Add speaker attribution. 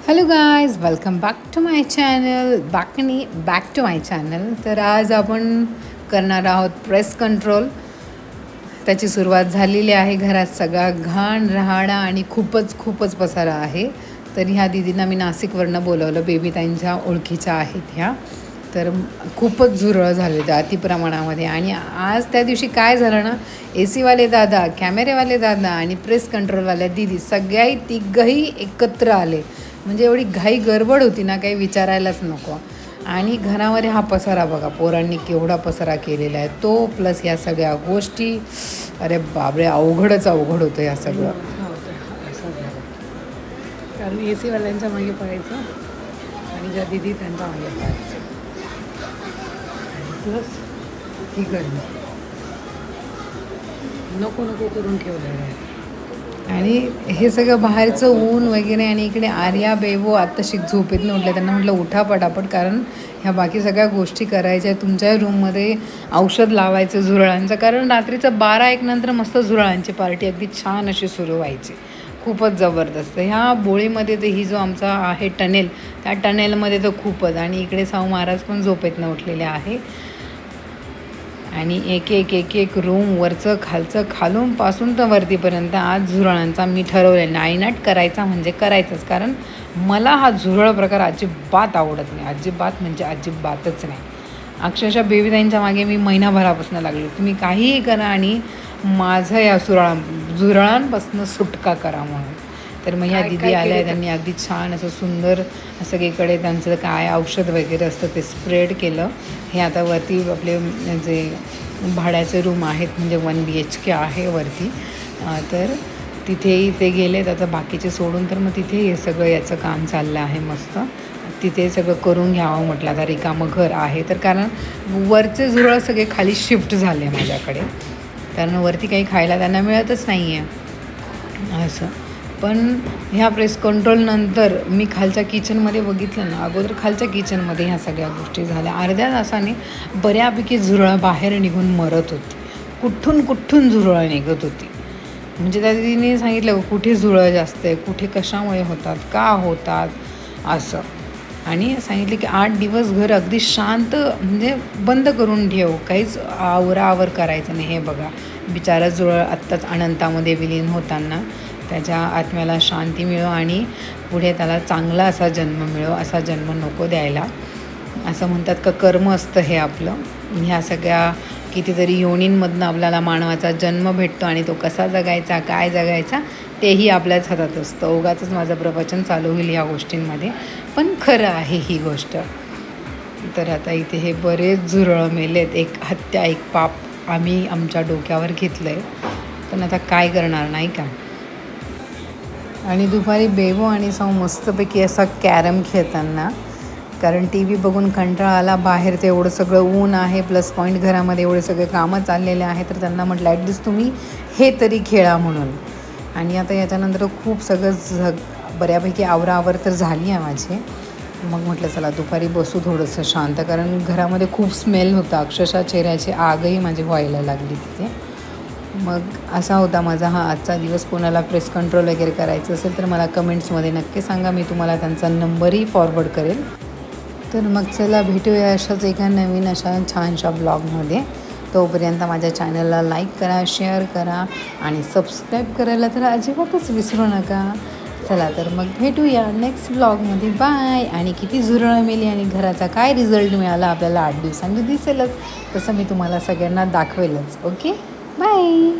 Speaker 1: Hello guys, welcome back to my channel. Back to my channel. तर आज आपण करणार आहोत प्रेस कंट्रोल. त्याची सुरुवात झालेली आहे. घरात सगळा घाण राहाडा आणि खूपच पसारा आहे. तर ह्या दीदींना मी नाशिकवरनं बोलवलं. बेबीताईंच्या ओळखीच्या आहेत ह्या. तर खूपच झुरळ झाले त्या अतिप्रमाणामध्ये. आणि आज त्या दिवशी काय झालं ना, AC वाले दादा, कॅमेरेवाले दादा आणि प्रेस कंट्रोलवाल्या दीदी सगळ्याही तिघही एकत्र आले. म्हणजे एवढी घाई गडबड होती ना, काही विचारायलाच नको. आणि घरामध्ये हा पसारा बघा, पोरांनी केवढा पसारा केलेला आहे तो, प्लस ह्या सगळ्या गोष्टी. अरे बापरे, अवघड होतं ह्या सगळं.
Speaker 2: कारण AC वाल्यांच्या मागे पडायचं आणि ज्या दिदी त्यांच्या मागे पडायचं. प्लस
Speaker 1: ही गरमी
Speaker 2: नको करून ठेवलेलं आहे.
Speaker 1: आणि हे सगळं बाहेरचं ऊन वगैरे. आणि इकडे आर्या बेबो आत्ताशी झोपेतून उठल्या. त्यांना म्हटलं उठा पटापट, कारण ह्या बाकी सगळ्या गोष्टी करायच्या. तुमच्या रूममध्ये औषध लावायचं झुरळांचं, कारण रात्रीचं 12-1 नंतर मस्त झुरळांची पार्टी अगदी छान अशी सुरू व्हायची. खूपच जबरदस्त. ह्या बोळीमध्ये तर ही जो आमचा आहे टनेल, त्या टनेलमध्ये तर खूपच. आणि इकडे साऊ महाराज पण झोपेतनं उठलेले आहे. आणि एक रूम, वरचं खालचं, खालून पासून तर वरतीपर्यंत आज झुरळांचा मी ठरवलेला नायनाट करायचा म्हणजे करायचंच. कारण मला हा झुरळ प्रकार अजिबात आवडत नाही. अजिबातच नाही. अक्षरशः बेबीताईंच्या मागे मी महिनाभरापासून लागले, तुम्ही काहीही करा आणि माझं या झुरळांपासून सुटका करा म्हणून. तर मग ह्या दीदी आल्या, त्यांनी अगदी छान असं सुंदर सगळीकडे त्यांचं काय औषध वगैरे असतं ते स्प्रेड केलं. हे आता वरती आपले जे भाड्याचे रूम आहेत, म्हणजे 1 BHK आहे वरती, तर तिथेही ते गेलेत आता बाकीचे सोडून. तर मग तिथे हे सगळं याचं काम चाललं आहे मस्त. तिथे सगळं करून घ्यावं म्हटलं, आता रिकामं घर आहे तर. कारण वरचे झुरळ सगळे खाली शिफ्ट झाले माझ्याकडे, कारण वरती काही खायला त्यांना मिळतच नाही आहे असं. पण ह्या प्रेस कंट्रोलनंतर मी खालच्या किचनमध्ये बघितलं ना, अगोदर खालच्या किचनमध्ये ह्या सगळ्या गोष्टी झाल्या. अर्ध्या तासाने बऱ्यापैकी झुरळं बाहेर निघून मरत होती. कुठून झुरळं निघत होती. म्हणजे त्या दिदीने सांगितलं कुठे झुरळं जास्त आहे, कुठे कशामुळे होतात, का होतात असं. आणि सांगितलं की 8 दिवस घर अगदी शांत, म्हणजे बंद करून ठेव, काहीच आवरावर करायचं नाही. हे बघा, बिचारा झुरळ आत्ताच अनंतामध्ये विलीन होताना त्याच्या आत्म्याला शांती मिळो आणि पुढे त्याला चांगला असा जन्म मिळो. असा जन्म नको द्यायला. असं म्हणतात का कर्म असतं हे आपलं. ह्या सगळ्या कितीतरी योनींमधनं आपल्याला मानवाचा जन्म भेटतो आणि तो कसा जगायचा, काय जगायचा, तेही आपल्याच हातात असतं. उगाचच माझं प्रवचन चालू होईल ह्या गोष्टींमध्ये, पण खरं आहे ही गोष्ट. तर आता इथे हे बरेच झुरळं मेलेत. एक हत्या, एक पाप आम्ही आमच्या डोक्यावर घेतलं आहे, पण आता काय करणार, नाही का. आणि दुपारी बेबो आणि साऊ मस्तपैकी असा कॅरम खेळताना, कारण TV बघून कंटाळा आला. बाहेर ते एवढं सगळं ऊन आहे, प्लस पॉईंट घरामध्ये एवढे सगळे कामं चाललेले आहे, तर त्यांना म्हटलं ॲटलिस्ट तुम्ही हे तरी खेळा म्हणून. आणि आता याच्यानंतर खूप सगळं बऱ्यापैकी आवरावर तर झाली आहे माझी. मग म्हटलं चला दुपारी बसू थोडंसं शांत, कारण घरामध्ये खूप स्मेल होता. अक्षरशः चेहऱ्याची आगही माझी व्हायला लागली तिथे. मग असा होता माझा हा आजचा दिवस. कोणाला प्रेस कंट्रोल वगैरे करायचं असेल तर मला कमेंट्समध्ये नक्की सांगा, मी तुम्हाला त्यांचा नंबरही फॉरवर्ड करेल. तर मग चला भेटूया अशाच एका नवीन अशा छानशा ब्लॉगमध्ये. तोपर्यंत माझ्या चॅनलला लाईक करा, शेअर करा आणि सबस्क्राईब करायला तर अजिबातच विसरू नका. चला तर मग भेटूया नेक्स्ट ब्लॉगमध्ये. बाय. आणि किती झुरळं मेली आणि घराचा काय रिझल्ट मिळाला आपल्याला 8 दिवसांनी दिसेलच, तसं मी तुम्हाला सगळ्यांना दाखवेलच. Okay, bye.